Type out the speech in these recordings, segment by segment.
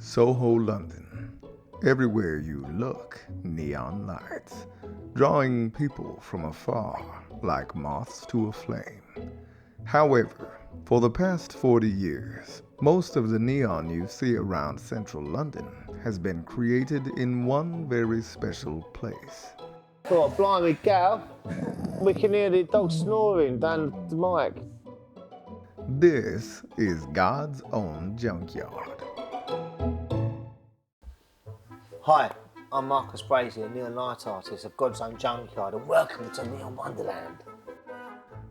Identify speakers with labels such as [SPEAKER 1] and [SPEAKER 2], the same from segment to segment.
[SPEAKER 1] Soho, London. Everywhere you look, neon lights, drawing people from afar like moths to a flame. However, for the past 40 years, most of the neon you see around central London has been created in one very special place.
[SPEAKER 2] Oh, blimey, gal. We can hear the dog snoring down the mic.
[SPEAKER 1] This is God's Own Junkyard.
[SPEAKER 2] Hi, I'm Dick Bracey, a neon light artist of God's Own Junkyard, and welcome to Neon Wonderland.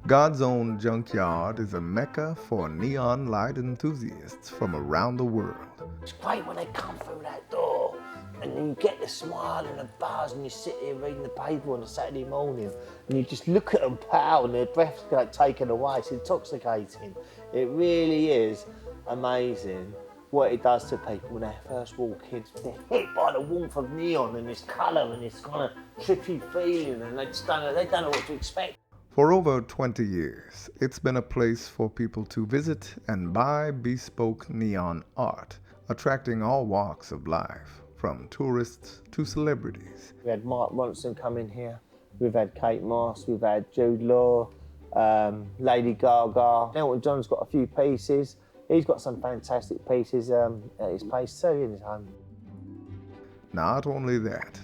[SPEAKER 1] God's Own Junkyard is a mecca for neon light enthusiasts from around the world.
[SPEAKER 2] It's great when they come through that door and you get the smile and the buzz and you sit here reading the paper on a Saturday morning and you just look at them pow and their breath's taken away. It's intoxicating. It really is amazing what it does to people when they first walk in. They're hit by the warmth of neon and this colour and this kind of trippy feeling, and they don't know what to expect.
[SPEAKER 1] For over 20 years, it's been a place for people to visit and buy bespoke neon art, attracting all walks of life, from tourists to celebrities.
[SPEAKER 2] We had Mark Ronson come in here, we've had Kate Moss, we've had Jude Law, Lady Gaga. Elton John's got a few pieces. He's got some fantastic pieces at his place too, in his home.
[SPEAKER 1] Not only that,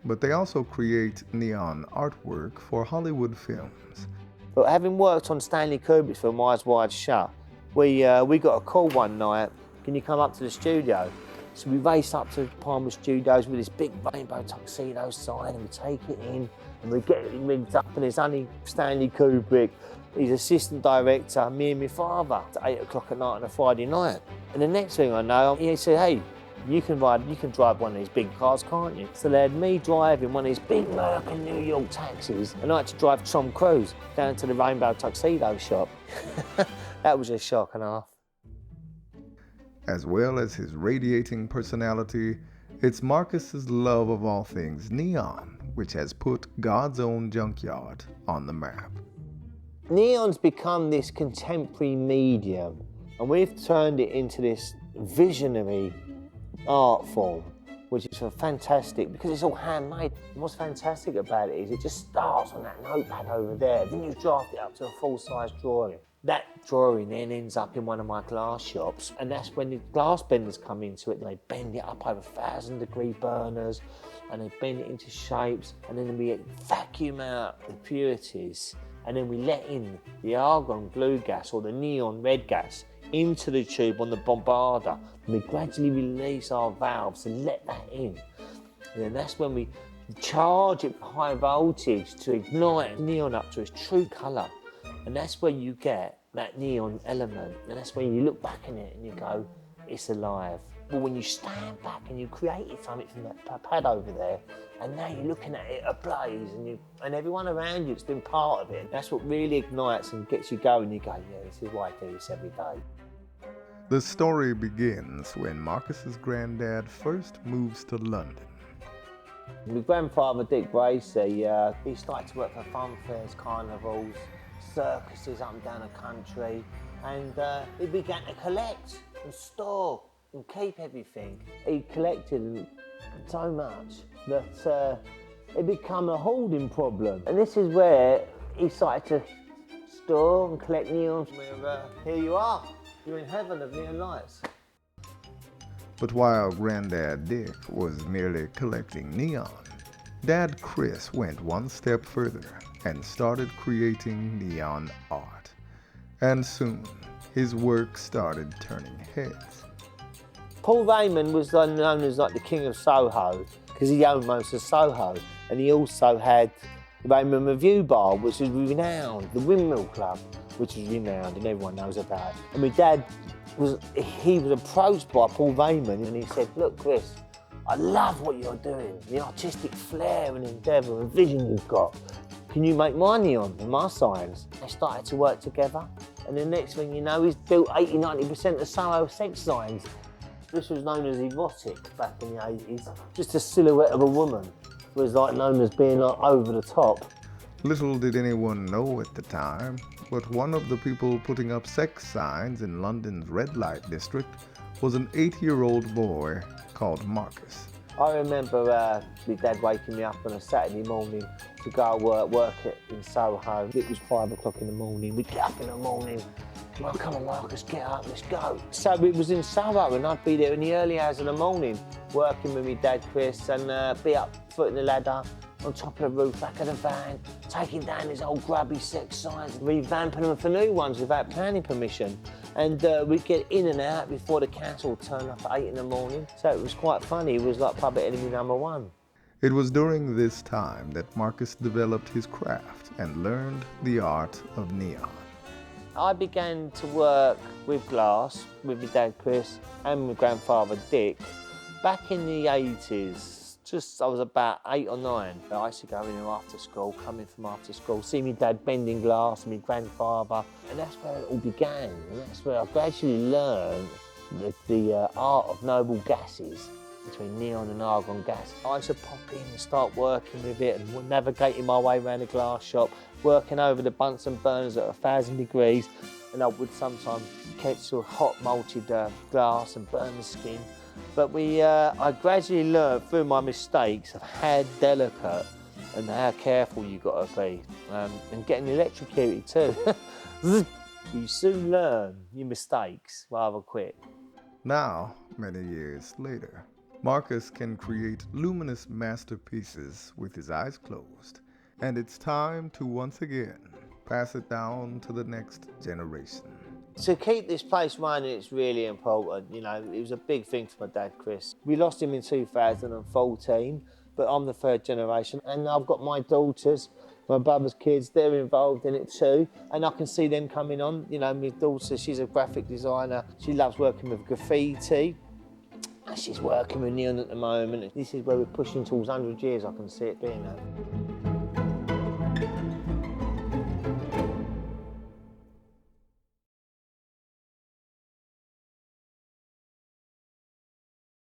[SPEAKER 1] but they also create neon artwork for Hollywood films.
[SPEAKER 2] But having worked on Stanley Kubrick's film Eyes Wide Shut, we got a call one night, can you come up to the studio? So we raced up to Palmer Studios with this big rainbow tuxedo sign, and we take it in and we get it rigged up, and it's only Stanley Kubrick, his assistant director, me and my father, at 8 o'clock at night on a Friday night. And the next thing I know, he said, hey, you can drive one of these big cars, can't you? So they had me driving one of these big American New York taxis, and I had to drive Tom Cruise down to the Rainbow Tuxedo shop. That was a shock and a half.
[SPEAKER 1] As well as his radiating personality, it's Marcus's love of all things neon, which has put God's Own Junkyard on the map.
[SPEAKER 2] Neon's become this contemporary medium, and we've turned it into this visionary art form, which is fantastic because it's all handmade. What's fantastic about it is it just starts on that notepad over there, then you draft it up to a full-size drawing. That drawing then ends up in one of my glass shops, and that's when the glass benders come into it, and they bend it up over 1,000-degree burners, and they bend it into shapes, and then we vacuum out the impurities, and then we let in the argon glue gas or the neon red gas into the tube on the bombarder, and we gradually release our valves and let that in. And then that's when we charge it with high voltage to ignite neon up to its true colour. And that's where you get that neon element, and that's when you look back in it and you go, it's alive. But when you stand back and you created something from that pad over there, and now you're looking at it ablaze, and everyone around you's been part of it, that's what really ignites and gets you going. You go, yeah, this is why I do this every day.
[SPEAKER 1] The story begins when Marcus's granddad first moves to London.
[SPEAKER 2] My grandfather, Dick Bracey, he started to work for funfairs, carnivals, circuses up and down the country, and he began to collect and store and keep everything. He collected so much that it became a hoarding problem, and this is where he started to store and collect neons. Here you are, you're in heaven of neon lights.
[SPEAKER 1] But while Granddad Dick was merely collecting neon, Dad Chris went one step further and started creating neon art. And soon, his work started turning heads.
[SPEAKER 2] Paul Raymond was known as like the king of Soho because he owned most of Soho, and he also had the Raymond Review Bar, which was renowned, the Windmill Club, which was renowned and everyone knows about it. And my dad was approached by Paul Raymond, and he said, look Chris, I love what you're doing, the artistic flair and endeavour and vision you've got. Can you make my neon and my signs? They started to work together, and the next thing you know, he's built 80-90% of Soho sex signs. This was known as erotic back in the 80s. Just a silhouette of a woman was like known as being like over the top.
[SPEAKER 1] Little did anyone know at the time, but one of the people putting up sex signs in London's red light district was an 8-year-old boy called Marcus.
[SPEAKER 2] I remember my dad waking me up on a Saturday morning to go work in Soho. It was 5 o'clock in the morning. We'd get up in the morning. Well, come on, Marcus, get up, let's go. So it was in Soho, and I'd be there in the early hours of the morning, working with my dad, Chris, and be up, foot in the ladder, on top of the roof, back of the van, taking down these old grubby sex signs, revamping them for new ones without planning permission. And we'd get in and out before the council would turn up at 8 in the morning. So it was quite funny. It was like public enemy number one.
[SPEAKER 1] It was during this time that Marcus developed his craft and learned the art of neon.
[SPEAKER 2] I began to work with glass with my dad Chris and my grandfather Dick back in the 80s. I was about 8 or 9. I used to go in there after school, coming from after school, see my dad bending glass and my grandfather, and that's where it all began. And that's where I gradually learned the art of noble gases, between neon and argon gas. I used to pop in and start working with it and navigating my way around the glass shop, working over the Bunsen burners at 1,000 degrees, and I would sometimes catch sort of hot malted glass and burn the skin. But I gradually learned through my mistakes of how delicate and how careful you got to be, and getting electrocuted too. You soon learn your mistakes rather quick.
[SPEAKER 1] Now, many years later, Marcus can create luminous masterpieces with his eyes closed, and it's time to once again pass it down to the next generation.
[SPEAKER 2] To keep this place running, it's really important. You know, it was a big thing for my dad, Chris. We lost him in 2014, but I'm the 3rd generation, and I've got my daughters, my brother's kids, they're involved in it too, and I can see them coming on. You know, my daughter, she's a graphic designer. She loves working with graffiti. She's working with neon at the moment. This is where we're pushing towards 100 years, I can see it being that.